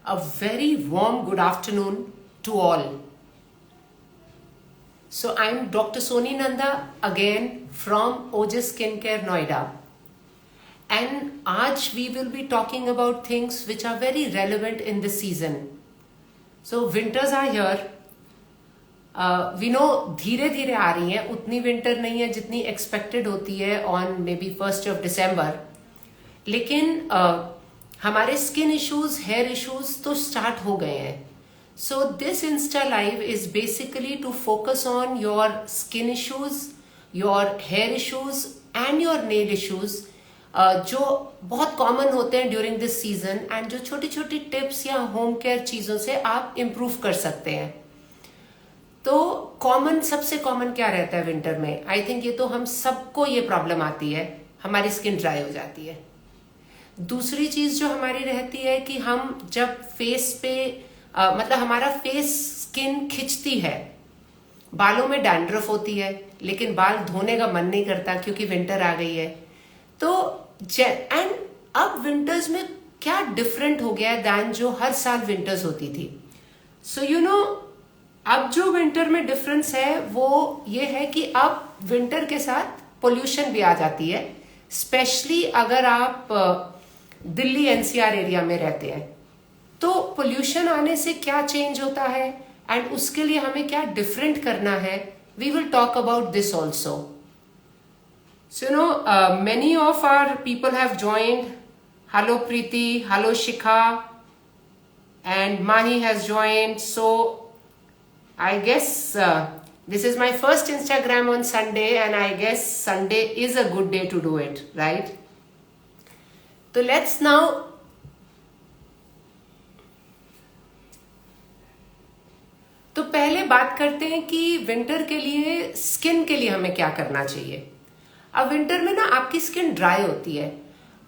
A very warm good afternoon to all. So I'm Dr. Soni Nanda again from Ojas Skincare Noida. And आज we will be talking about things which are very relevant in this season. So winters are here. We know धीरे धीरे आ रही है, उतनी winter नहीं है जितनी expected होती है on maybe 1st of December. लेकिन हमारे स्किन इश्यूज, हेयर इश्यूज तो स्टार्ट हो गए हैं. So this insta live is basically to focus on your skin issues, your hair issues and your nail issues जो बहुत कॉमन होते हैं ड्यूरिंग दिस सीजन एंड जो छोटी छोटी टिप्स या होम केयर चीजों से आप इम्प्रूव कर सकते हैं. तो सबसे कॉमन क्या रहता है विंटर में? आई थिंक ये तो हम सबको ये प्रॉब्लम आती है, हमारी स्किन ड्राई हो जाती है. दूसरी चीज जो हमारी रहती है कि हम जब फेस पे मतलब हमारा फेस स्किन खिंचती है, बालों में डैंड्रफ होती है लेकिन बाल धोने का मन नहीं करता क्योंकि विंटर आ गई है. तो एंड अब विंटर्स में क्या डिफरेंट हो गया है दैन जो हर साल विंटर्स होती थी. सो यू नो अब जो विंटर में डिफरेंस है वो ये है कि अब विंटर के साथ पोल्यूशन भी आ जाती है, स्पेशली अगर आप दिल्ली एनसीआर एरिया में रहते हैं. तो पोल्यूशन आने से क्या चेंज होता है एंड उसके लिए हमें क्या डिफरेंट करना है, we will talk about this also. So you know many of our people have joined. Hello Preeti, hello Shikha and Mahi has joined. So I guess this is my first Instagram on Sunday and I guess Sunday is a good day to do it, right? So let's now तो पहले बात करते हैं कि winter के लिए skin के लिए हमें क्या करना चाहिए. अब विंटर में ना आपकी स्किन ड्राई होती है.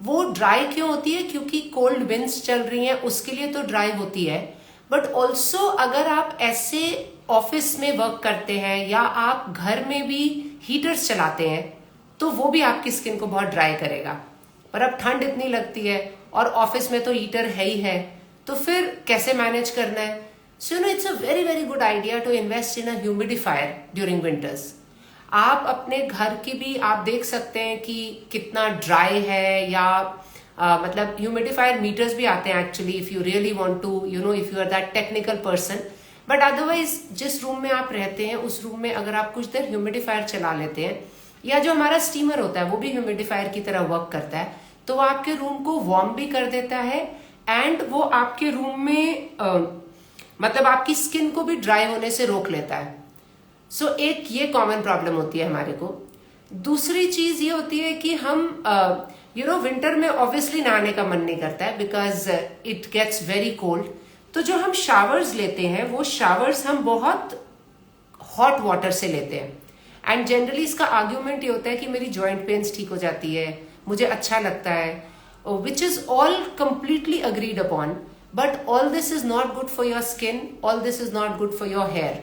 वो ड्राई क्यों होती है? क्योंकि कोल्ड विंड्स चल रही हैं, उसके लिए तो ड्राई होती है. बट ऑल्सो अगर आप ऐसे ऑफिस में वर्क करते हैं या आप घर में भी हीटर्स चलाते हैं तो वो भी आपकी स्किन को बहुत ड्राई करेगा. पर अब ठंड इतनी लगती है और ऑफिस में तो हीटर है ही है, तो फिर कैसे मैनेज करना है? So you know it's a very very good idea to invest in a humidifier during winters. आप अपने घर की भी आप देख सकते हैं कि कितना ड्राई है या मतलब ह्यूमिडिफायर मीटर्स भी आते हैं actually if you really want to you know if you are that technical person. But otherwise जिस रूम में आप रहते हैं उस रूम में अगर आप कुछ देर ह्यूमिडिफायर चला लेते हैं या जो हमारा स्टीमर होता है वो भी ह्यूमिडिफायर की तरह वर्क करता है, तो वो आपके रूम को वार्म भी कर देता है एंड वो आपके रूम में मतलब आपकी स्किन को भी ड्राई होने से रोक लेता है. सो एक ये कॉमन प्रॉब्लम होती है हमारे को. दूसरी चीज ये होती है कि हम यू नो विंटर में ऑब्वियसली नहाने का मन नहीं करता है because it gets very cold. तो जो हम शावर्स लेते हैं वो शावर्स हम बहुत हॉट वाटर से लेते हैं एंड जनरली इसका आर्ग्यूमेंट ये होता है कि मेरी जॉइंट पेन्स ठीक हो जाती है, मुझे अच्छा लगता है, which is all completely agreed upon. But all this is not good for your skin, all this is not good for your hair.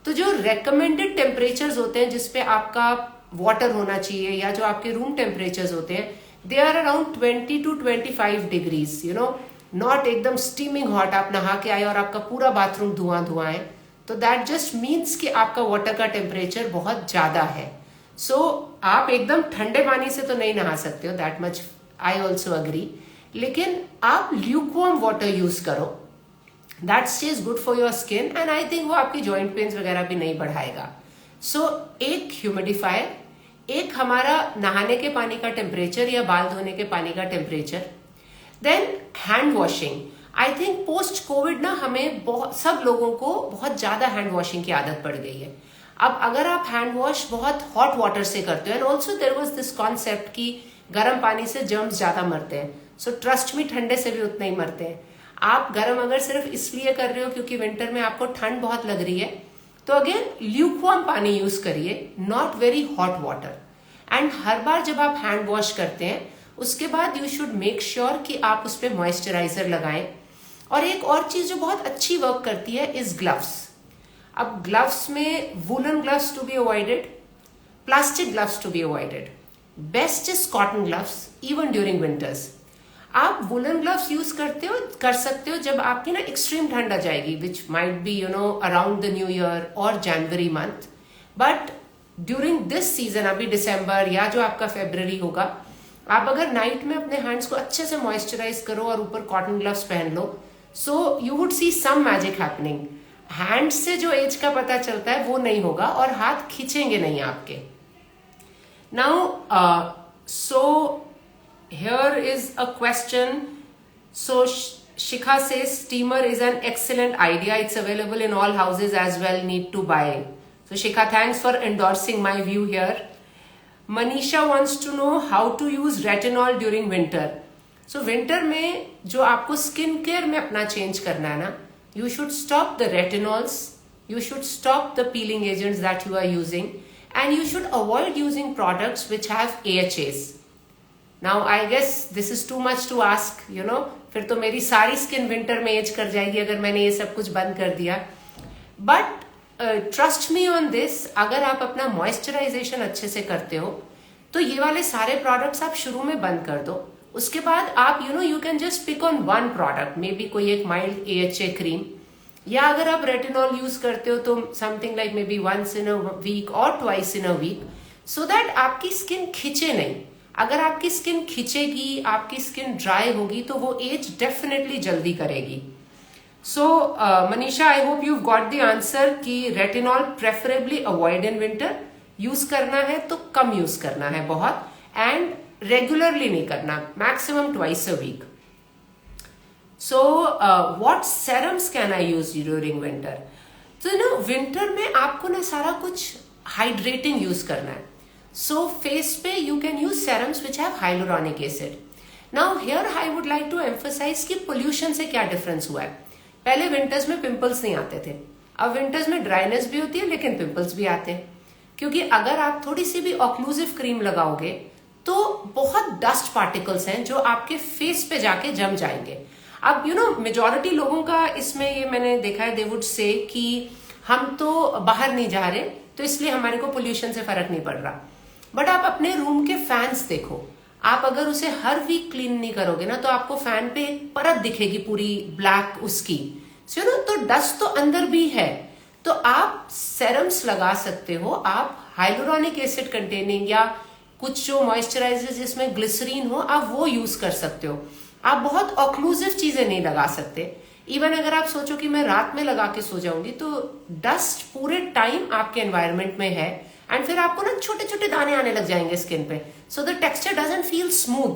तो जो रेकमेंडेड टेम्परेचर्स होते हैं जिसपे आपका वाटर होना चाहिए या जो आपके रूम टेम्परेचर्स होते हैं they are around 20 to 25 degrees. You know not एकदम स्टीमिंग हॉट आप नहा के आए और आपका पूरा बाथरूम धुआं धुआं है. तो दैट जस्ट मीन्स कि आपका वाटर का टेम्परेचर बहुत ज्यादा है. सो आप एकदम ठंडे पानी से तो नहीं नहा सकते हो, that much I also agree. लेकिन आप ल्यूकवार्म वाटर यूज करो, that stage good for your skin and I think वो आपकी जॉइंट पेन्स वगैरह भी नहीं बढ़ाएगा. सो एक ह्यूमिडिफायर, एक हमारा नहाने के पानी का टेम्परेचर या बाल धोने के पानी का temperature. Then hand washing. I think post covid ना हमें सब लोगों को बहुत ज्यादा हैंड वॉशिंग की आदत पड़ गई है. अब अगर आप हैंड वॉश बहुत हॉट वाटर से करते हो and also there was this concept कि गर्म पानी से जर्म्स ज्यादा मरते हैं. सो ट्रस्ट मी ठंडे से भी उतने ही मरते हैं. आप गर्म अगर सिर्फ इसलिए कर रहे हो क्योंकि विंटर में आपको ठंड बहुत लग रही है तो अगेन ल्यूकवार्म पानी यूज करिए, not very hot water. And हर बार जब आप हैंड वॉश करते हैं उसके बाद यू शुड मेक श्योर कि आप उस पर मॉइस्चराइजर लगाएं. और एक और चीज जो बहुत अच्छी वर्क करती है इज ग्लव्स. अब ग्लव्स में woollen gloves to be avoided, plastic gloves to be avoided. Best is cotton gloves even during winters. आप वुलन ग्लव्स यूज कर सकते हो जब आपकी ना एक्सट्रीम ठंड आ जाएगी, which might be around the new year और जनवरी month. But during this season, अभी दिसंबर या जो आपका फेब्रवरी होगा, आप अगर नाइट में अपने हैंड्स को अच्छे से मॉइस्चराइज करो और ऊपर कॉटन ग्लव्स पहन लो, so you would see some magic happening. Hand से जो एज का पता चलता है वो नहीं होगा और हाथ खींचेंगे नहीं आपके। Now so here is a question. So Shikha says steamer is an excellent idea. It's available in all houses as well. Need to buy. So Shikha, thanks for endorsing my view here. Manisha wants to know how to use retinol during winter. So winter में जो आपको skin care में अपना change करना है ना, you should stop the retinols, you should stop the peeling agents that you are using, and you should avoid using products which have AHAs. Now I guess this is too much to ask, फिर तो मेरी सारी skin winter में as कर जाएगी अगर मैंने ये सब कुछ बंद कर दिया। But trust me on this, अगर आप अपना मॉइस्चराइजेशन अच्छे से करते हो तो ये वाले सारे प्रोडक्ट्स आप शुरू में बंद कर दो। उसके बाद आप you can just pick on one product, maybe कोई एक माइल्ड AHA क्रीम, या अगर आप रेटिनॉल यूज करते हो तो something like maybe once in a week और twice in a week, so that आपकी स्किन खिंचे नहीं। अगर आपकी स्किन खिंचेगी, आपकी स्किन ड्राई होगी, तो वो एज डेफिनेटली जल्दी करेगी। So Manisha, I hope you got the answer कि retinol preferably avoid in winter. Use करना है तो कम यूज करना है बहुत, एंड रेगुलरली नहीं करना, maximum twice a week. So what serums can I use during winter? तो विंटर में आपको ना सारा कुछ हाइड्रेटिंग यूज करना है। So face पे you can use serums which have hyaluronic acid. Now here I would like to emphasize कि pollution से क्या difference हुआ है। पहले winters में pimples नहीं आते थे, अब winters में dryness भी होती है लेकिन pimples भी आते हैं, क्योंकि अगर आप थोड़ी सी भी occlusive cream लगाओगे तो बहुत dust particles हैं जो आपके face पे जाके जम जाएंगे। अब majority लोगों का इसमें ये मैंने देखा है, they would say कि हम तो बाहर नहीं जा रहे तो इसलिए हमारे को pollution से फर्क नहीं पड़ रहा। बट आप अपने रूम के फैंस देखो, आप अगर उसे हर वीक क्लीन नहीं करोगे ना तो आपको फैन पे एक परत दिखेगी पूरी ब्लैक उसकी, तो डस्ट तो अंदर भी है। तो आप सेरम्स लगा सकते हो, आप हाइलुरोनिक एसिड कंटेनिंग या कुछ जो मॉइस्चराइजर जिसमें ग्लिसरीन हो, आप वो यूज कर सकते हो। आप बहुत ऑक्लूसिव चीजें नहीं लगा सकते। इवन अगर आप सोचो कि मैं रात में लगा के सो जाऊंगी, तो डस्ट पूरे टाइम आपके एनवायरमेंट में है, एंड फिर आपको ना छोटे छोटे दाने आने लग जाएंगे स्किन पे, so the texture doesn't feel smooth.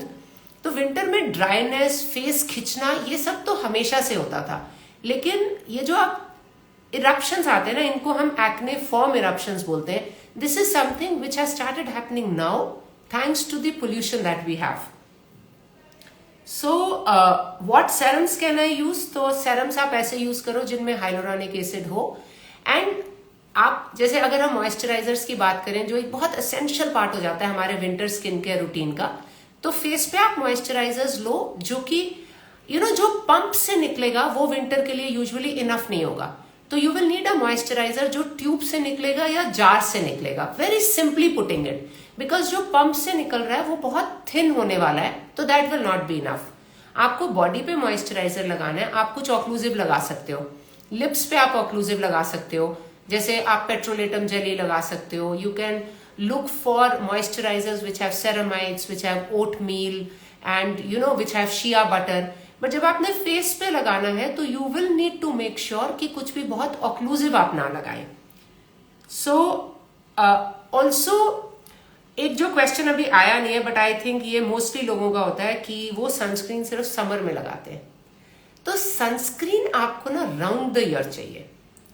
तो विंटर में ड्राइनेस, फेस खिंचना, ये सब तो हमेशा से होता था, लेकिन ये जो आप इरप्शंस आते हैं ना, इनको हम एक्ने फॉर्म इरप्शंस बोलते हैं। This is something which has started happening now thanks to the pollution that we have. So what serums can I use? तो सेरम्स आप ऐसे यूज करो जिनमें हाइलुरोनिक एसिड हो, एंड आप जैसे अगर हम मॉइस्चराइजर्स की बात करें जो एक बहुत एसेंशियल पार्ट हो जाता है हमारे विंटर स्किन केयर रूटीन का, तो फेस पे आप मॉइस्चराइजर्स लो जो कि जो पंप से निकलेगा वो विंटर के लिए यूजुअली इनफ नहीं होगा। तो you will need a moisturiser जो ट्यूब से निकलेगा या जार से निकलेगा, very simply putting it, because जो पंप से निकल रहा है वो बहुत थिन होने वाला है, तो that will not be enough. आपको बॉडी पे मॉइस्चराइजर लगाना है, आप कुछ ऑक्लूसिव लगा सकते हो, लिप्स पे आप ऑक्लूसिव लगा सकते हो, जैसे आप पेट्रोलेटम जेली लगा सकते हो। You can look for moisturisers which have ceramides, which have oat meal, and which have shea butter. But जब आपने फेस पे लगाना है तो you will need to make sure कि कुछ भी बहुत ऑक्लूसिव आप ना लगाएं। सो ऑल्सो एक जो क्वेश्चन अभी आया नहीं है, बट आई थिंक ये मोस्टली लोगों का होता है कि वो सनस्क्रीन सिर्फ समर में लगाते हैं। तो सनस्क्रीन आपको ना राउंड द ईयर चाहिए,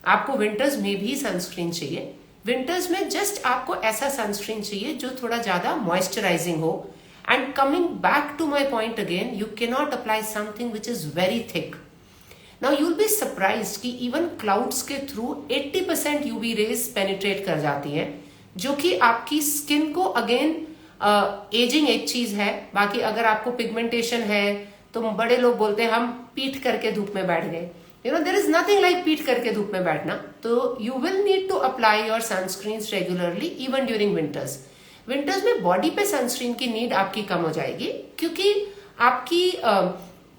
आपको विंटर्स में भी सनस्क्रीन चाहिए। विंटर्स में जस्ट आपको ऐसा सनस्क्रीन चाहिए जो थोड़ा ज्यादा मॉइस्चराइजिंग हो। And coming back to my point again, you can not apply something which is very thick. Now you will be surprised कि इवन क्लाउड्स के थ्रू 80% यूवी रेज पेनिट्रेट कर जाती हैं, जो कि आपकी स्किन को अगेन एजिंग एक चीज है। बाकी अगर आपको पिगमेंटेशन है तो बड़े लोग बोलते हैं हम पीठ करके धूप में बैठ गए। देयर इज नथिंग लाइक पीठ करके धूप में बैठना। तो you will need to apply your sunscreens regularly even during winters. Winters में बॉडी पे सनस्क्रीन की नीड आपकी कम हो जाएगी, क्योंकि आपकी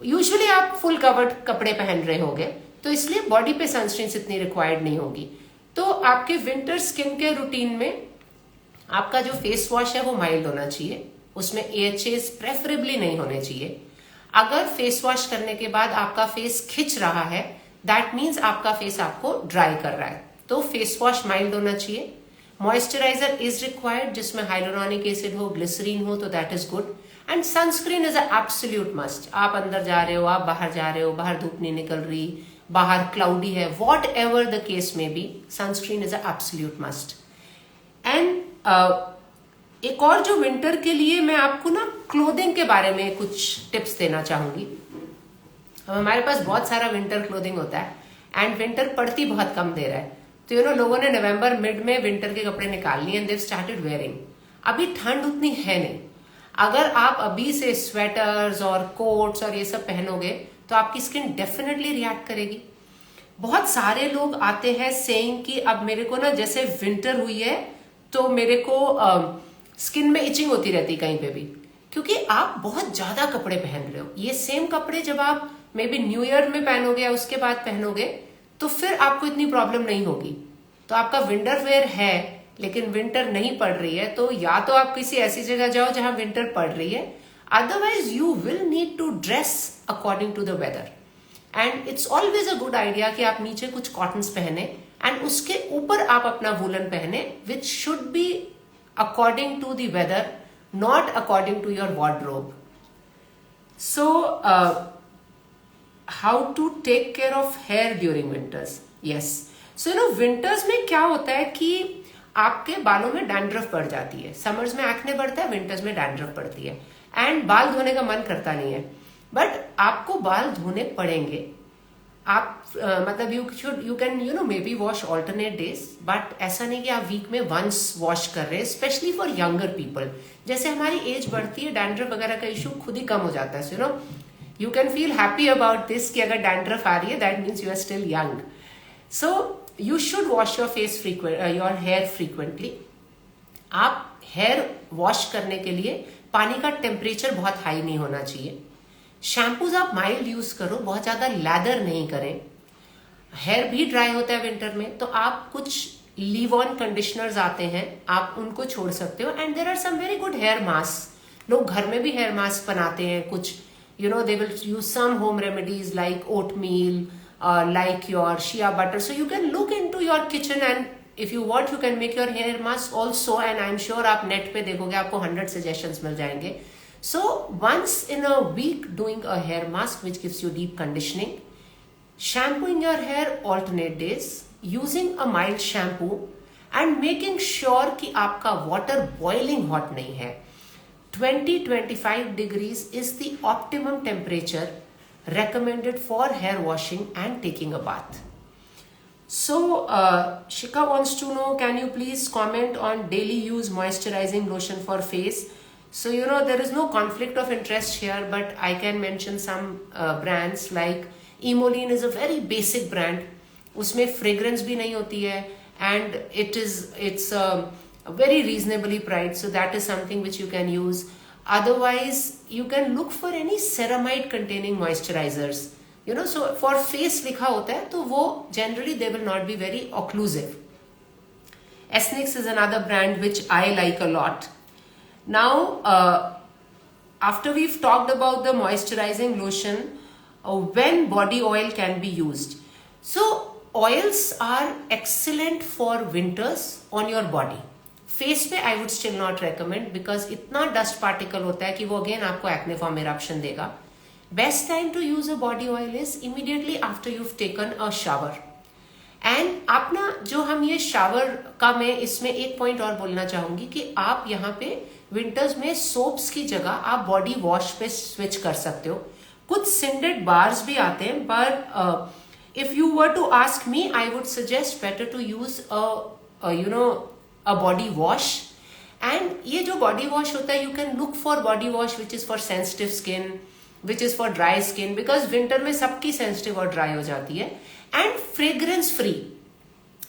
यूजुअली आप फुल कवर्ड कपड़े पहन रहे होंगे, तो इसलिए बॉडी पे सनस्क्रीन इतनी रिक्वायर्ड नहीं होगी। तो आपके विंटर स्किन केयर रूटीन में आपका जो फेस वॉश है वो माइल्ड होना चाहिए, उसमें AHAs प्रेफरेबली नहीं होने चाहिए। अगर फेस वॉश करने के बाद आपका फेस खिंच रहा है, दैट मीन्स आपका फेस आपको ड्राई कर रहा है, तो फेस वॉश माइल्ड होना चाहिए। मॉइस्चराइजर इज रिक्वायर्ड जिसमें हाइलोरॉनिक एसिड हो, ग्लिसरीन हो, तो that is good. And sunscreen is absolute must. आप अंदर जा रहे हो, आप बाहर जा रहे हो, बाहर धूप नहीं निकल रही, बाहर क्लाउडी है, whatever the case may be, sunscreen is absolute must. And एक और जो विंटर के लिए मैं आपको ना क्लोथिंग के बारे में कुछ टिप्स देना चाहूंगी। अब हमारे पास बहुत सारा विंटर क्लोथिंग होता है एंड विंटर पड़ती बहुत कम देर है, तो लोगों ने नवंबर मिड में विंटर के कपड़े निकाल लिए एंड दे स्टार्टेड वेयरिंग। अभी ठंड उतनी है नहीं। अगर आप अभी से स्वेटर्स और कोट्स और ये सब पहनोगे तो आपकी स्किन डेफिनेटली रिएक्ट करेगी। बहुत सारे लोग आते हैं सेइंग कि अब मेरे को ना जैसे विंटर हुई है तो मेरे को स्किन में इचिंग होती रहती कहीं पे भी, क्योंकि आप बहुत ज्यादा कपड़े पहन रहे हो। ये सेम कपड़े जब आप मे बी न्यू ईयर में पहनोगे या उसके बाद पहनोगे तो फिर आपको इतनी प्रॉब्लम नहीं होगी। तो आपका विंटर वेयर है लेकिन विंटर नहीं पड़ रही है, तो या तो आप किसी ऐसी जगह जाओ जहां विंटर पड़ रही है, otherwise you will need to dress according to the weather. And it's always a good idea कि आप नीचे कुछ कॉटन्स पहने एंड उसके ऊपर आप अपना वूलन पहने, which should be according to the weather, not according to your wardrobe. So how to take care of hair during winters? Yes, so winters में क्या होता है कि आपके बालों में डैंड्रफ बढ़ जाती है। समर्स में एक्ने बढ़ता है, विंटर्स में डैंड्रफ बढ़ती है एंड बाल धोने का मन करता नहीं है, बट आपको बाल धोने पड़ेंगे। आप मतलब you can may be wash alternate days, but ऐसा नहीं कि आप वीक में वंस वॉश कर रहे हैं, स्पेशली फॉर यंगर पीपल। जैसे हमारी एज बढ़ती है, डैंड्रफ वगैरह का इशू खुद ही कम हो जाता है। You can feel happy about this कि अगर डैंड्रफ आ रही है that means you are still young. So you should wash your your hair frequently. आप हेयर वॉश करने के लिए पानी का टेम्परेचर बहुत हाई नहीं होना चाहिए। शैम्पूज आप माइल्ड यूज करो, बहुत ज्यादा लैदर नहीं करें। हेयर भी ड्राई होता है विंटर में, तो आप कुछ लीव ऑन कंडीशनर्स आते हैं, आप उनको छोड़ सकते हो। And there are some very good hair mask. लोग घर में भी हेयर मास्क बनाते हैं कुछ, they will use some home remedies like oatmeal, like your shea butter. So you can look into your kitchen and if you want you can make your hair mask also, and I'm sure आप net पे देखोगे आपको 100 suggestions मिल जाएंगे। So once in a week doing a hair mask which gives you deep conditioning, shampooing your hair alternate days, using a mild shampoo and making sure कि आपका water boiling hot नहीं है। 20-25 degrees is the optimum temperature recommended for hair washing and taking a bath. So Shika wants to know, can you please comment on daily use moisturizing lotion for face? So there is no conflict of interest here, but I can mention some brands like Emoline is a very basic brand. उसमें fragrance भी नहीं होती है and it's very reasonably priced, so that is something which you can use. Otherwise you can look for any ceramide containing moisturizers, so for face लिखा होता है तो वो generally they will not be very occlusive. Esnix is another brand which I like a lot. Now after we've talked about the moisturizing lotion, when body oil can be used. So oils are excellent for winters on your body. Face पे I would still not recommend, because इतना dust particle होता है कि वो again आपको acne form eruption देगा। Best time to use a body oil is immediately after you taken a shower. And आप ना जो हम ये शावर का मैं इसमें एक पॉइंट और बोलना चाहूंगी कि आप यहाँ पे विंटर्स में सोप्स की जगह आप बॉडी वॉश पे स्विच कर सकते हो। कुछ सिंडेड बार्स भी आते हैं, but if you were to ask me I would suggest better to use a body wash. And ये जो body wash होता है, you can look for body wash which is for sensitive skin, which is for dry skin, because winter में सबकी sensitive और dry हो जाती है। And fragrance free.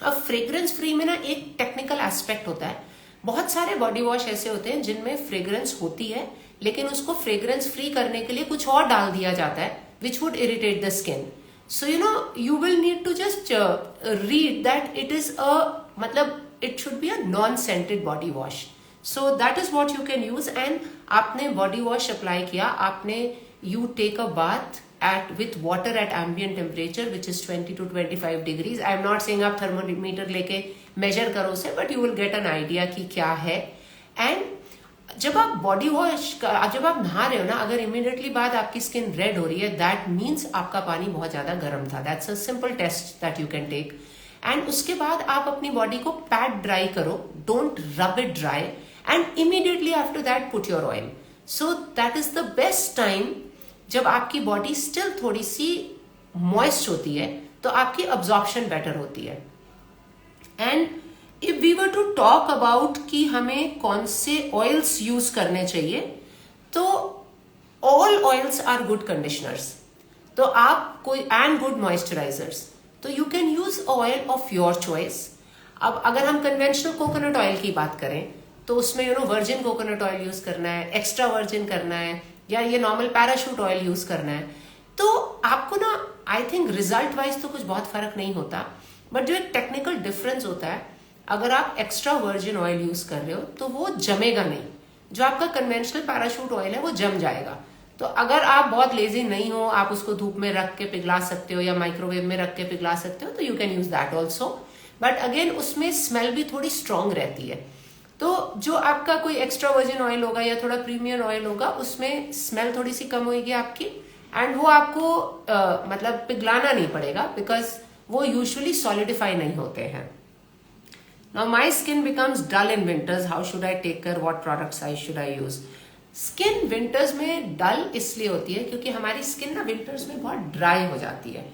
अब fragrance free में ना एक technical aspect होता है। बहुत सारे body wash ऐसे होते हैं जिनमें fragrance होती है लेकिन उसको फ्रेग्रेंस फ्री करने के लिए कुछ और डाल दिया जाता है which would irritate the skin. So you will need to just read that it is मतलब it should be a non-scented body wash. So that is what you can use. And आपने body wash apply किया, आपने you take a bath with water at ambient temperature which is 20 to 25 degrees. I am not saying आप thermometer लेके measure करो उसे, but you will get an idea कि क्या है. And जब आप बॉडी वॉश जब आप नहा रहे हो ना, अगर इमीडिएटली बाद आपकी स्किन रेड हो रही है, दैट मीन्स आपका पानी बहुत ज्यादा गर्म था. That's a simple test that you can take. And उसके बाद आप अपनी बॉडी को पैट ड्राई करो, don't rub it dry, and immediately after that put your oil. So that is the best time जब आपकी बॉडी स्टिल थोड़ी सी moist होती है, तो आपकी अब्जॉर्प्शन बेटर होती है. And if we were to talk about कि हमें कौन से ऑयल्स यूज करने चाहिए, तो all oils are good conditioners. तो आप कोई एंड गुड मॉइस्चराइजर्स, तो you can use oil of your choice. अब अगर हम कन्वेंशनल कोकोनट ऑयल की बात करें, तो उसमें वर्जिन कोकोनट ऑयल यूज करना है, एक्स्ट्रा वर्जिन करना है, या ये नॉर्मल पैराशूट ऑयल यूज करना है, तो आपको ना आई थिंक रिजल्ट वाइज तो कुछ बहुत फर्क नहीं होता. बट जो एक टेक्निकल डिफरेंस होता है, अगर आप एक्स्ट्रा वर्जिन ऑयल यूज कर रहे हो तो वो जमेगा नहीं. जो आपका कन्वेंशनल पैराशूट ऑयल है वो जम जाएगा. तो अगर आप बहुत लेजी नहीं हो, आप उसको धूप में रख के पिघला सकते हो या माइक्रोवेव में रख के पिघला सकते हो, तो you can use that also. But again उसमें स्मेल भी थोड़ी स्ट्रांग रहती है. तो जो आपका कोई एक्स्ट्रा वर्जिन ऑयल होगा या थोड़ा प्रीमियम ऑयल होगा, उसमें स्मेल थोड़ी सी कम होगी आपकी, एंड वो आपको मतलब पिघलाना नहीं पड़ेगा, बिकॉज वो यूजुअली सॉलिडिफाई नहीं होते हैं. Now my skin becomes dull in winters. How should I take care? What products should I use? Skin winters में dull इसलिए होती है क्योंकि हमारी skin ना winters में बहुत dry हो जाती है.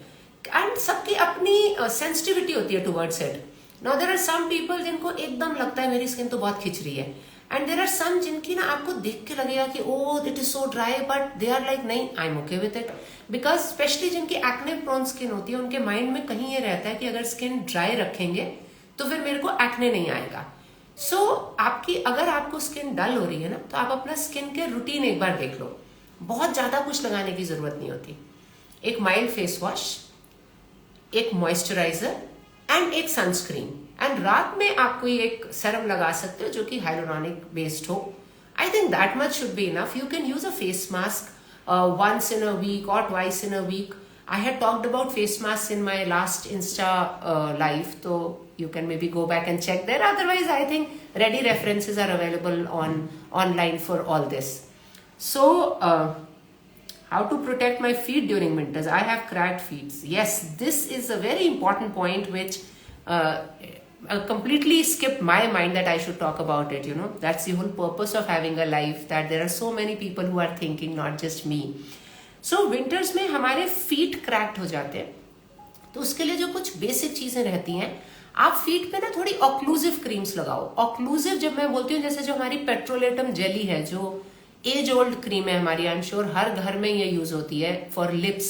And सबकी अपनी sensitivity होती है towards it. Now there are some people जिनको एकदम लगता है मेरी skin तो बहुत खिंच रही है. And there are some जिनकी ना आपको देख के लगेगा कि oh it is so dry, but they are like नहीं, I'm okay with it. Because especially जिनकी acne prone skin होती है, उनके mind में कहीं ये रहता है कि अगर skin dry रखेंगे तो फिर मेरे को एक्ने नहीं आएगा. सो आपकी अगर आपको स्किन डल हो रही है ना, तो आप अपना स्किन के रूटीन एक बार देख लो. बहुत ज्यादा कुछ लगाने की जरूरत नहीं होती. एक माइल्ड फेस वॉश, एक मॉइस्चराइजर एंड एक सनस्क्रीन. एंड रात में आप कोई एक सेरम लगा सकते हो जो कि हाइलोरॉनिक बेस्ड हो. I think that much should be enough. You can use a face mask once in a week और twice in a week. I had talked about face masks in my last Insta live, so you can maybe go back and check there. Otherwise, I think ready references are available online for all this. So, how to protect my feet during winters? I have cracked feet. Yes, this is a very important point which completely skipped my mind that I should talk about it. That's the whole purpose of having a live, that there are so many people who are thinking, not just me. So winters में हमारे feet cracked हो जाते हैं, तो उसके लिए जो कुछ बेसिक चीजें रहती हैं, आप फीट पे ना थोड़ी ऑक्लूसिव क्रीम्स लगाओ. ऑक्लूसिव जब मैं बोलती हूँ, जैसे जो हमारी पेट्रोलेटम जेली है, जो एज ओल्ड क्रीम है हमारी, आई एम श्योर हर घर में ये यूज होती है फॉर लिप्स.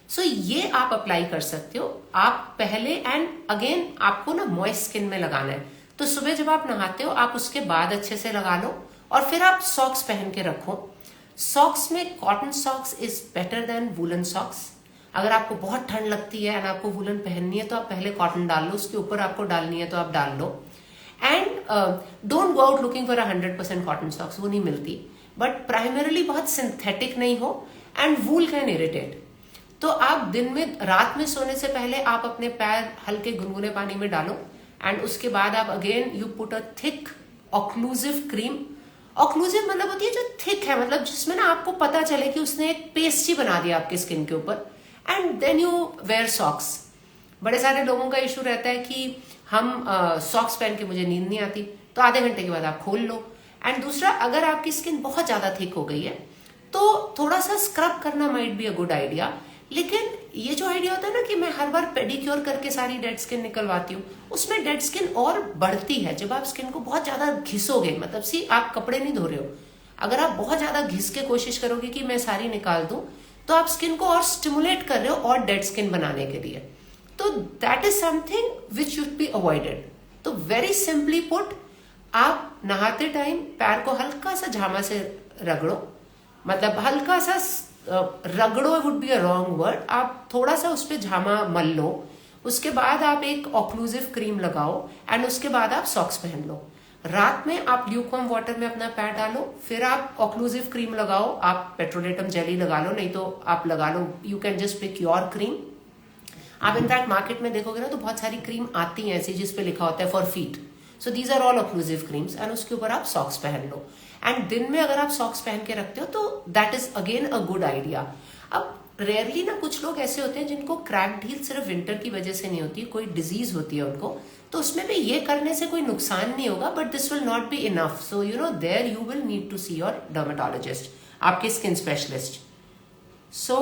सो ये आप अप्लाई कर सकते हो. आप पहले एंड अगेन आपको ना मॉइस्ट स्किन में लगाना है, तो सुबह जब आप नहाते हो आप उसके बाद अच्छे से लगा लो, और फिर आप सॉक्स पहन के रखो. सॉक्स में cotton socks is better than woollen socks. अगर आपको बहुत ठंड लगती है एंड आपको वुलन पहननी है, तो आप पहले कॉटन डाल लो, उसके ऊपर आपको डालनी है तो आप डाल लो. And don't go out looking for 100% cotton socks, वो नहीं मिलती. बट प्राइमरली बहुत सिंथेटिक नहीं हो, एंड वूल कैन इरिटेट. तो आप दिन में रात में सोने से पहले आप अपने पैर हल्के गुनगुने पानी में डालो, एंड उसके बाद आप again you put a thick occlusive cream. Occlusive मतलब होती है जो थिक है, मतलब जिसमें ना आपको पता चले कि उसने एक पेस्ट ही बना दिया आपकी स्किन के ऊपर. And then you wear socks. बड़े सारे लोगों का इशू रहता है कि हम सॉक्स पहन के मुझे नींद नहीं आती, तो आधे घंटे के बाद आप खोल लो. एंड दूसरा, अगर आपकी स्किन बहुत ज्यादा थिक हो गई है, तो थोड़ा सा स्क्रब करना might be a good idea. लेकिन ये जो आइडिया होता है ना कि मैं हर बार पेडिक्योर करके सारी डेड स्किन निकलवाती हूँ, उसमें डेड स्किन और बढ़ती है. जब आप स्किन को बहुत ज्यादा घिसोगे, मतलब सी आप कपड़े नहीं धो रहे हो, अगर आप बहुत ज्यादा घिस के कोशिश करोगे कि मैं सारी निकाल दूं, तो आप स्किन को और स्टिमुलेट कर रहे हो और डेड स्किन बनाने के लिए. तो that is something which should be avoided. तो वेरी सिंपली पुट, आप नहाते टाइम पैर को हल्का सा झामा से रगड़ो, मतलब हल्का सा रगड़ो would be a wrong word, आप थोड़ा सा उस पर झामा मल लो, उसके बाद आप एक ऑक्लूसिव क्रीम लगाओ एंड उसके बाद आप सॉक्स पहन लो। रात में आप ल्यूकवार्म वाटर में अपना पैर डालो, फिर आप ऑक्लूसिव क्रीम लगाओ, आप पेट्रोलेटम जेली लगा लो, नहीं तो आप लगा लो, you can just pick your cream. आप इनफैक्ट मार्केट में देखोगे ना तो बहुत सारी क्रीम आती है ऐसी जिसपे लिखा होता है for feet, so these are all occlusive creams, and उसके ऊपर आप सॉक्स पहन लो। एंड दिन में अगर आप सॉक्स पहन के रखते हो तो that is again a good idea. अब रेयरली ना कुछ लोग ऐसे होते हैं जिनको क्रैक्ड हील सिर्फ विंटर की वजह से नहीं होती, कोई डिजीज होती है उनको, तो उसमें भी ये करने से कोई नुकसान नहीं होगा, but this will not be enough, so you know there you will need to see your dermatologist, आपके skin specialist. So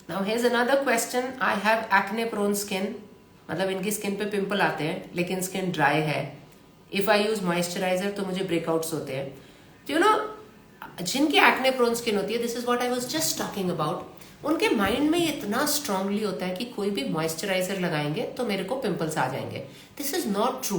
now here's another question, I have acne prone skin, मतलब इनकी स्किन पे पिंपल आते हैं लेकिन skin dry है, if I use moisturiser तो मुझे ब्रेकआउट्स होते हैं। तो यू नो जिनकी एक्ने प्रोन स्किन होती है, this is what I was just talking about, उनके माइंड में इतना स्ट्रांगली होता है कि कोई भी मॉइस्चराइजर लगाएंगे तो मेरे को पिंपल्स आ जाएंगे। This is not true.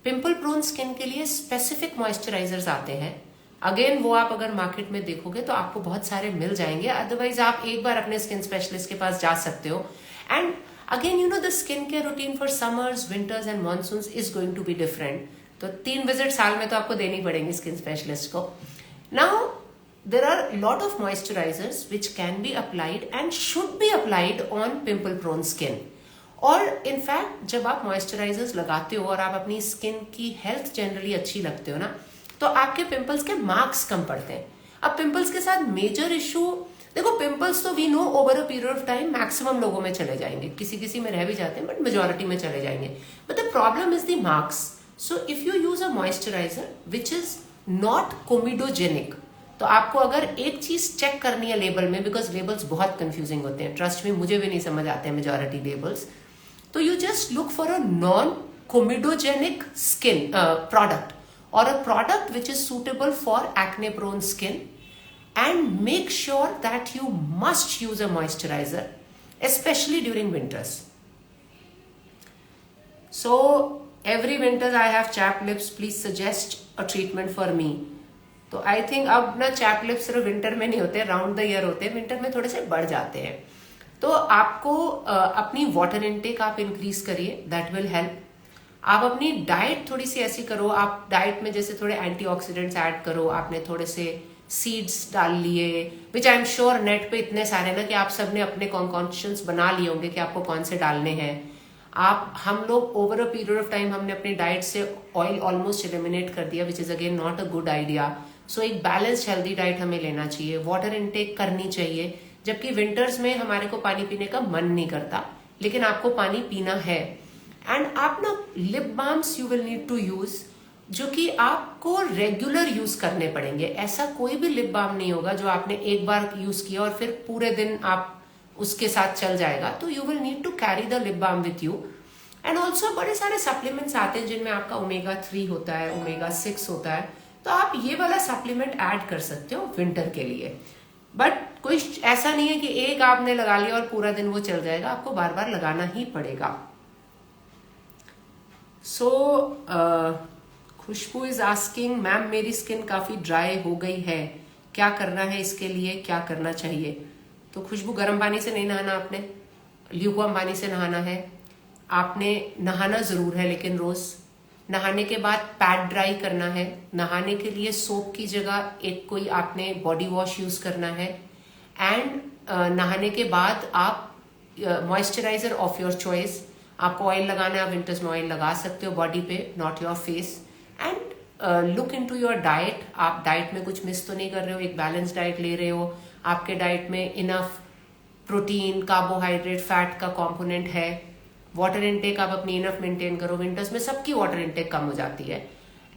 Pimple prone skin के लिए स्पेसिफिक मॉइस्चराइजर्स आते हैं, अगेन वो आप अगर मार्केट में देखोगे तो आपको बहुत सारे मिल जाएंगे, अदरवाइज आप एक बार अपने स्किन स्पेशलिस्ट के पास जा सकते हो। And again you know the skin care routine for summers, winters and monsoon is going to be different, तो 3 विजिट साल में तो आपको देनी पड़ेंगी स्किन स्पेशलिस्ट को। Now there are a lot of moisturizers which can be applied and should be applied on pimple prone skin, और in fact जब आप मॉइस्चराइजर्स लगाते हो और आप अपनी स्किन की हेल्थ जनरली अच्छी लगते हो ना, तो आपके पिंपल्स के मार्क्स कम पड़ते हैं। अब पिंपल्स के साथ मेजर इशू देखो, पिंपल्स तो we know over a period of time maximum लोगों में चले जाएंगे, किसी किसी में रह भी जाते हैं बट मेजोरिटी में चले जाएंगे, but the problem is the marks. So if you use a moisturiser which is not comedogenic, तो आपको अगर एक चीज चेक करनी है लेबल में, बिकॉज लेबल्स बहुत कंफ्यूजिंग होते हैं, ट्रस्ट में मुझे भी नहीं समझ आते हैं मेजॉरिटी लेबल्स, तो you just look for a non comedogenic skin product और a product which is suitable for acne prone skin, and make sure that you must use a moisturiser especially during winters. So every winter I have chapped lips, please suggest a treatment for me. तो I think अब ना chap lips सिर्फ winter में नहीं होते, round the year होते हैं, winter में थोड़े से बढ़ जाते हैं। तो आपको अपनी वाटर इनटेक आप इंक्रीज करिए, दैट विल हेल्प। आप अपनी डाइट थोड़ी सी ऐसी करो, आप डाइट में जैसे थोड़े एंटीऑक्सीडेंट्स ऐड करो, आपने थोड़े से सीड्स डाल लिए, विच आई एम श्योर नेट पे इतने सारे ना कि आप सबने अपने कॉन्कॉन्शंस बना लिए होंगे कि आपको कौन से डालने हैं। हम लोग over a period of time हमने अपनी डाइट से ऑयल ऑलमोस्ट एलिमिनेट कर दिया, which is again not a good idea. So एक बैलेंस्ड हेल्दी डाइट हमें लेना चाहिए, वाटर इनटेक करनी चाहिए, जबकि विंटर्स में हमारे को पानी पीने का मन नहीं करता, लेकिन आपको पानी पीना है। एंड आप ना lip balms you will need to use, जो कि आपको रेगुलर यूज करने पड़ेंगे। ऐसा कोई भी लिप बाम नहीं होगा जो आपने एक बार यूज किया और फिर पूरे दिन आप उसके साथ चल जाएगा, तो you will need to carry the lip balm with you. And also बड़े सारे सप्लीमेंट्स आते हैं जिनमें आपका ओमेगा 3 होता है, ओमेगा 6 होता है, तो आप ये वाला सप्लीमेंट ऐड कर सकते हो विंटर के लिए। बट कोई ऐसा नहीं है कि एक आपने लगा लिया और पूरा दिन वो चल जाएगा, आपको बार बार लगाना ही पड़ेगा। सो खुशबू इज आस्किंग, मैम मेरी स्किन काफी ड्राई हो गई है, क्या करना है इसके लिए, क्या करना चाहिए? तो खुशबू गर्म पानी से नहीं नहाना, आपने ल्यूकवार्म पानी से नहाना है। आपने नहाना जरूर है, लेकिन रोज नहाने के बाद पैड ड्राई करना है। नहाने के लिए सोप की जगह एक कोई आपने बॉडी वॉश यूज करना है। एंड नहाने के बाद आप मॉइस्चराइजर ऑफ योर चॉइस, आपको ऑयल लगाना है, आप विंटर्स में ऑयल लगा सकते हो बॉडी पे, not your face. And look into your diet, आप डाइट में कुछ मिस तो नहीं कर रहे हो, एक बैलेंस डाइट ले रहे हो, आपके डाइट में इनफ प्रोटीन, कार्बोहाइड्रेट, फैट का कॉम्पोनेंट है। वाटर इनटेक आप अपनी इनफ मेंटेन करो, विंटर्स में सबकी वाटर इनटेक कम हो जाती है।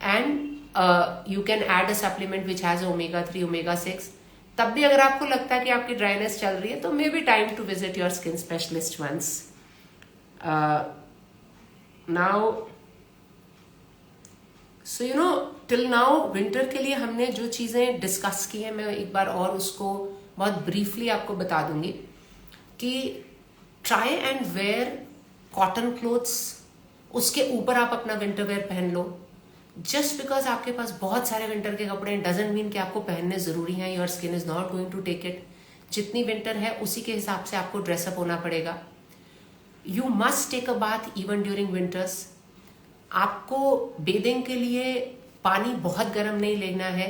And you can add a supplement which has omega 3, omega 6। तब भी अगर आपको लगता है कि आपकी ड्राइनेस चल रही है तो may be time to visit your skin specialist once. Now so you know till now winter के लिए हमने जो चीजें डिस्कस की हैं, मैं एक बार और उसको बहुत ब्रीफली आपको बता दूंगी कि try and where cotton clothes, उसके ऊपर आप अपना विंटर वेयर पहन लो। जस्ट बिकॉज आपके पास बहुत सारे विंटर के कपड़े डजंट मीन कि आपको पहनने जरूरी हैं. Your skin is not going to take it. जितनी विंटर है उसी के हिसाब से आपको ड्रेसअप होना पड़ेगा. You must take a bath even during winters. आपको बेदिंग के लिए पानी बहुत गर्म नहीं लेना है.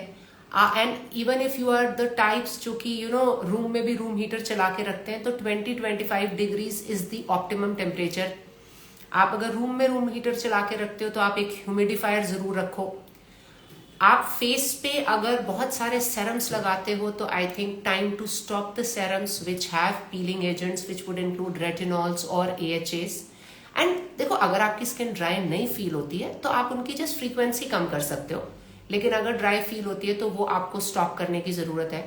And even if you are the types जो कि रूम में भी रूम हीटर चला के रखते हैं, तो 20-25 degrees is the optimum temperature. आप अगर रूम में रूम हीटर चला के रखते हो तो आप एक ह्यूमिडिफायर जरूर रखो. आप फेस पे अगर बहुत सारे सेरम्स लगाते हो तो I think time to stop the serums which have peeling agents which would include retinols और AHAs. एंड देखो, अगर आपकी स्किन ड्राई नहीं फील होती है तो आप उनकी जस्ट फ्रीक्वेंसी कम कर सकते हो, लेकिन अगर ड्राई फील होती है तो वो आपको स्टॉप करने की जरूरत है.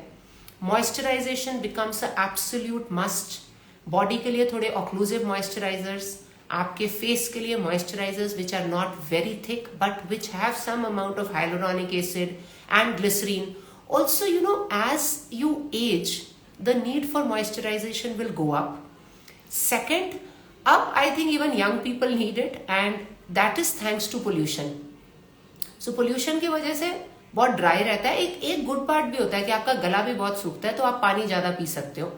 Moisturisation becomes a absolute must. Body के लिए थोड़े ऑक्लूसिव मॉइस्चराइजर्स, आपके फेस के लिए moisturisers which are not very thick but which have some amount of hyaluronic acid and glycerine. Also, as you age, the need for moisturization will go up. Second, I think even young people need it, and that is thanks to pollution. So pollution की वजह से बहुत dry रहता है. एक good part भी होता है कि आपका गला भी बहुत सूखता है, तो आप पानी ज्यादा पी सकते हो.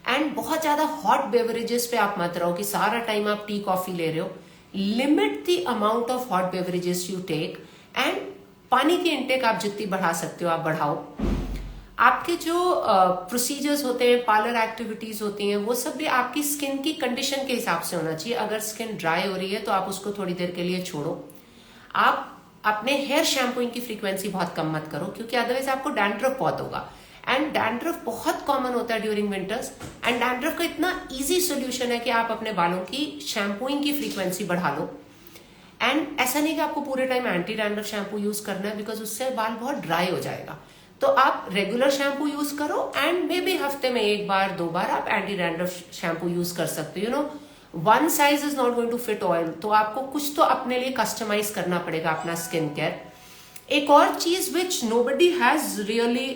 एंड बहुत ज्यादा हॉट बेवरेजेस पे आप मत रहो कि सारा टाइम आप टी कॉफी ले रहे हो. Limit the amount of hot beverages you take, and पानी की इनटेक आप जितनी बढ़ा सकते हो आप बढ़ाओ. आपके जो प्रोसीजर्स होते हैं, पार्लर एक्टिविटीज होती हैं, वो सब भी आपकी स्किन की कंडीशन के हिसाब से होना चाहिए. अगर स्किन ड्राई हो रही है तो आप उसको थोड़ी देर के लिए छोड़ो. आप अपने हेयर शैम्पूइंग की फ्रीक्वेंसी बहुत कम मत करो, क्योंकि अदरवाइज आपको डैंड्रफ बहुत होगा. एंड डैंड्रफ बहुत कॉमन होता है ड्यूरिंग विंटर्स. एंड डैंड्रफ का इतना इजी सोल्यूशन है कि आप अपने बालों की शैम्पूइंग की फ्रीक्वेंसी बढ़ा लो. एंड ऐसा नहीं कि आपको पूरे time anti dandruff shampoo use करना है, बिकॉज उससे बाल बहुत ड्राई हो जाएगा. तो आप रेगुलर शैम्पू यूज करो, एंड मे बी हफ्ते में 1 बार 2 बार आप एंटी डैंड्रफ शैम्पू यूज कर सकते हो. One size is not going to fit all, तो आपको कुछ तो अपने लिए कस्टमाइज करना पड़ेगा अपना स्किन केयर. एक और चीज which nobody has really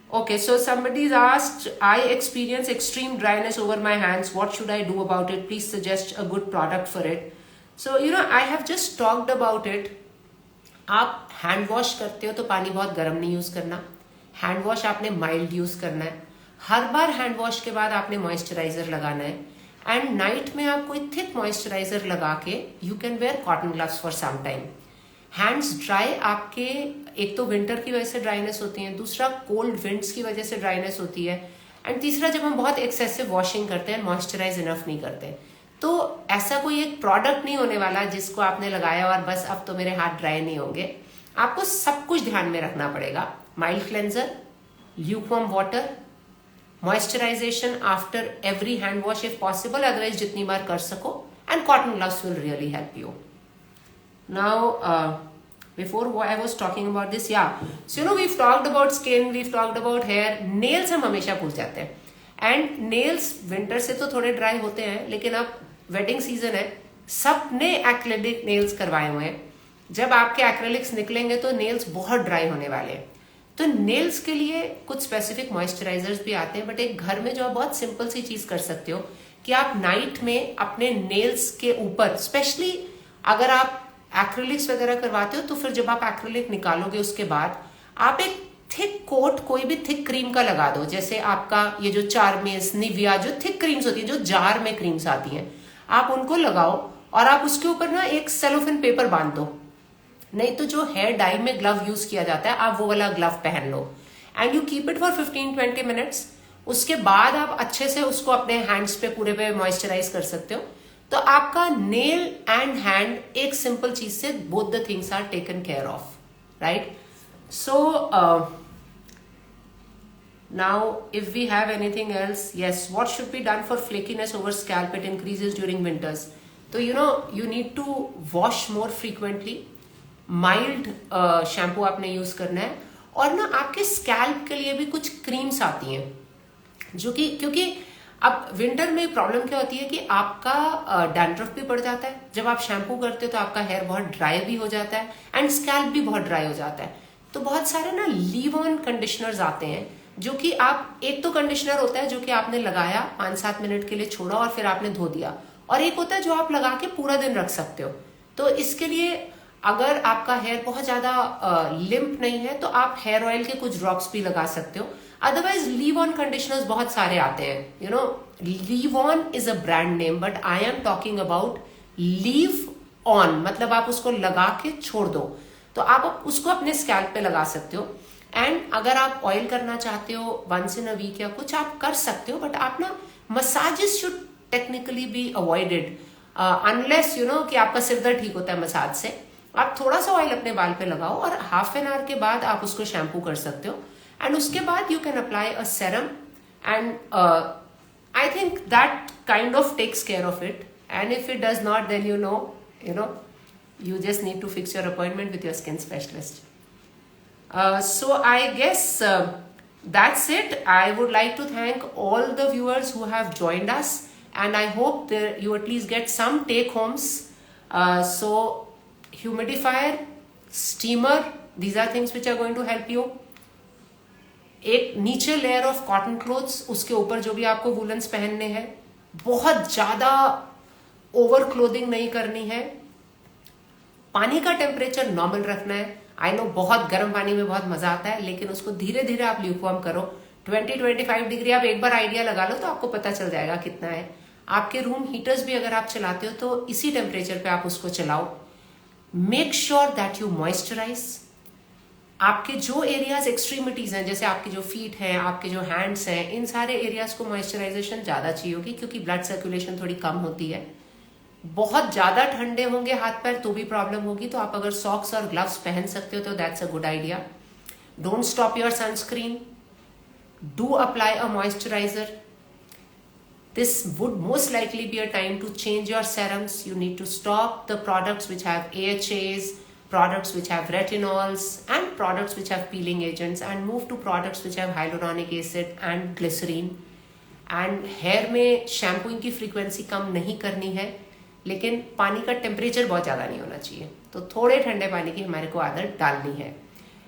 okay, so somebody's asked, I experience extreme dryness over my hands. What should I do about it? Please suggest a good product for it. So, I have just talked about it. आप hand wash करते हो तो पानी बहुत गर्म नहीं use करना. Hand wash आपने माइल्ड यूज करना है. हर बार हैंड वॉश के बाद आपने मॉइस्चराइजर लगाना है. एंड नाइट में आप कोई थिक मॉइस्चराइजर लगा के you can wear cotton gloves for some time. Hands dry आपके, एक तो विंटर की वजह से ड्राइनेस होती है, दूसरा कोल्ड विंड्स की वजह से ड्राइनेस होती है, एंड तीसरा जब हम बहुत एक्सेसिव वॉशिंग करते हैं, मॉइस्चराइज इनफ नहीं करते. तो ऐसा कोई एक प्रोडक्ट नहीं होने वाला जिसको आपने लगाया और बस अब तो मेरे हाथ ड्राई नहीं होंगे. आपको सब कुछ ध्यान में रखना पड़ेगा. Mild cleanser, lukewarm water, moisturisation after every hand wash if possible, otherwise जितनी बार कर सको, and cotton gloves will really help you. Now, before I was talking about this, yeah. So we've talked about skin, we've talked about hair. Nails हम हमेशा भूल जाते हैं. And nails winter से तो थोड़े ड्राई होते हैं, लेकिन अब वेडिंग सीजन है, सबने एक्रेलिक नेल्स करवाए हुए हैं. जब आपके एक्रेलिक्स निकलेंगे तो नेल्स बहुत ड्राई होने वाले हैं. तो नेल्स के लिए कुछ स्पेसिफिक मॉइस्चराइजर्स भी आते हैं, बट एक घर में जो आप बहुत सिंपल सी चीज कर सकते हो कि आप नाइट में अपने नेल्स के ऊपर, स्पेशली अगर आप एक्रेलिक्स वगैरह करवाते हो, तो फिर जब आप एक्रेलिक निकालोगे उसके बाद आप एक थिक कोट कोई भी थिक क्रीम का लगा दो. जैसे आपका ये जो चार्मेस, निविया, जो थिक क्रीम्स होती है, जो जार में क्रीम्स आती हैं, आप उनको लगाओ और आप उसके ऊपर ना एक सेलोफेन पेपर बांध दो. नहीं तो जो हेयर डाई में ग्लव यूज किया जाता है, आप वो वाला ग्लव पहन लो. And you keep it for 15-20 minutes. उसके बाद आप अच्छे से उसको अपने हैंड्स पे पूरे पे मॉइस्चराइज कर सकते हो. तो आपका नेल एंड हैंड एक सिंपल चीज से both the things are taken care of, right? So now if we have anything else, yes, what should be done for flakiness over scalp? It increases during winters. तो you need to wash more frequently. Mild shampoo आपने use करना है. और ना आपके scalp के लिए भी कुछ क्रीम्स आती हैं, जो कि क्योंकि अब विंटर में प्रॉब्लम क्या होती है कि आपका डैंड्रफ भी बढ़ जाता है. जब आप शैम्पू करते हो तो आपका हेयर बहुत ड्राई भी हो जाता है एंड स्कैल्प भी बहुत ड्राई हो जाता है. तो बहुत सारे ना लीव ऑन कंडीशनर्स आते हैं, जो कि आप, एक तो कंडीशनर होता है जो कि आपने लगाया, 5-7 मिनट के लिए छोड़ा और फिर आपने धो दिया, और एक होता है जो आप लगा के पूरा दिन रख सकते हो. तो इसके लिए अगर आपका हेयर बहुत ज्यादा लिम्प नहीं है तो आप हेयर ऑयल के कुछ ड्रॉप्स भी लगा सकते हो। अदरवाइज लीव ऑन कंडीशनर्स बहुत सारे आते हैं, you know, leave on is a brand name, but I am talking about leave on, मतलब आप उसको लगा के छोड़ दो, तो आप उसको अपने स्कैल्प पे लगा सकते हो। एंड अगर आप ऑयल करना चाहते हो वंस इन अ वीक या कुछ, आप कर सकते हो, बट आप ना massages should technically be avoided unless you know कि आपका सिर दर्द ठीक होता है मसाज से। आप थोड़ा सा ऑयल अपने बाल पे लगाओ और हाफ एन आवर के बाद आप उसको शैम्पू कर सकते हो, एंड उसके बाद you can apply a serum, and I think that kind of takes care of it. And if it does not, then you know you just need to fix your appointment with your skin specialist. So I guess that's it. I would like to thank all the viewers who have joined us, and I hope that you at least get some take homes. So humidifier, steamer, these are things which are going to help you. एक नीचे layer of cotton clothes, उसके ऊपर जो भी आपको woollens पहनने हैं, बहुत ज्यादा ओवर क्लोथिंग नहीं करनी है, पानी का टेम्परेचर नॉर्मल रखना है। आई नो बहुत गर्म पानी में बहुत मजा आता है, लेकिन उसको धीरे धीरे आप ल्यूकवार्म करो। 20-25 डिग्री आप एक बार आइडिया लगा लो तो आपको पता चल जाएगा कितना है। आपके रूम हीटर्स भी अगर आप चलाते हो तो इसी टेम्परेचर पे आप उसको चलाओ। Make sure that you moisturise. आपके जो एरियाज एक्सट्रीमिटीज हैं, जैसे आपके जो फीट हैं, आपके जो हैंड्स हैं, इन सारे एरियाज को मॉइस्चराइजेशन ज्यादा चाहिए होगी, क्योंकि ब्लड सर्कुलेशन थोड़ी कम होती है। बहुत ज्यादा ठंडे होंगे हाथ पैर तो भी प्रॉब्लम होगी, तो आप अगर सॉक्स और ग्लव्स पहन सकते हो तो that's a good idea. Don't stop your sunscreen, do apply a moisturiser. This would most likely be a time to change your serums. You need to stop the products which have AHAs, products which have retinols, and products which have peeling agents, and move to products which have hyaluronic acid and glycerine. And hair में shampooing की frequency कम नहीं करनी है, लेकिन पानी का temperature बहुत ज़्यादा नहीं होना चाहिए, तो थोड़े ठंडे पानी की हमारे को आदत डालनी है।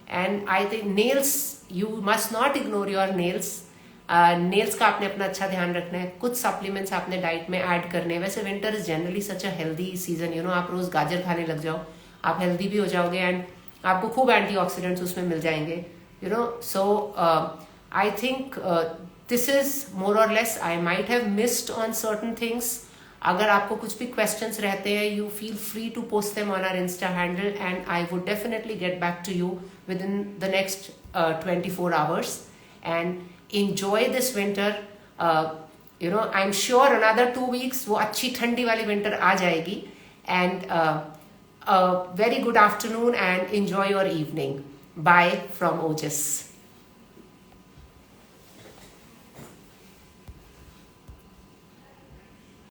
And I think nails, you must not ignore your nails. Nails का आपने अपना अच्छा ध्यान रखना है। कुछ सप्लीमेंट्स आपने डाइट में ऐड करने हैं। वैसे winter is generally such a healthy season, you know, आप रोज गाजर खाने लग जाओ, आप हेल्दी भी हो जाओगे, एंड आपको खूब एंटीऑक्सीडेंट्स उसमें मिल जाएंगे, you know. So I think this is more or less, I might have missed on certain things. अगर आपको कुछ भी क्वेश्चंस रहते हैं, you feel free to post them on our insta handle, and I would definitely get back to you within the next 24 hours. And enjoy this winter. You know, I'm sure another 2 weeks वो अच्छी ठंडी वाली winter आ जाएगी. And a very good afternoon and enjoy your evening. Bye from Ojas.